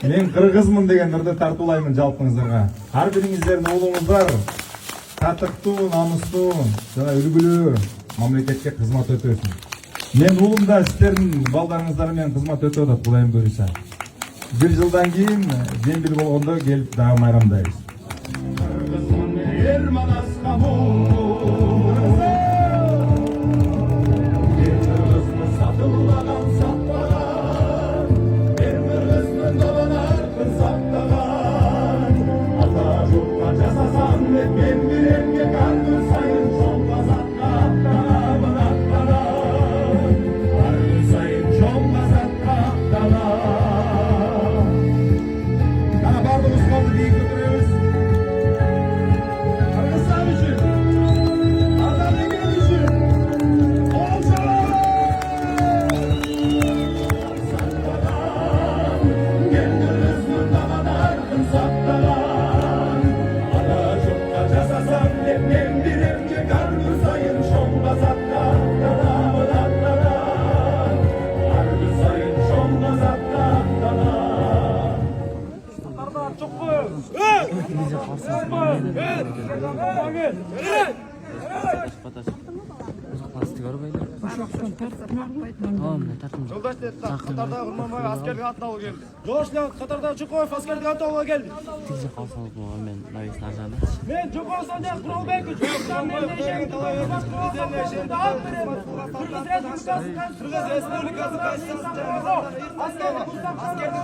Men Кыргызмын дегендерди тартуулаймын жалпыңыздарга. Ар бириңиздердин уулуңуздар татыктуу, намустуу жана үлгүлүү мамлекетке кызмат өтөсүн. Мен уулум да сиздердин балдарыңыздар менен кызмат өтүп атат, Кудайым буйруса. 1 жылдан кийин дембил болгондо келип дагы майрамдайбыз. Katarda Kurmanbay askerlik atına ol geldi. Joşla Katarda Çukurov askerlik atına ol geldi. Tizce kalsanız mı? Ben Navis Narjan'da. Men Çukurov Sancar Kurol Bey güç. Ben de işe Kırgız Respublikası askerlik kursam askerlik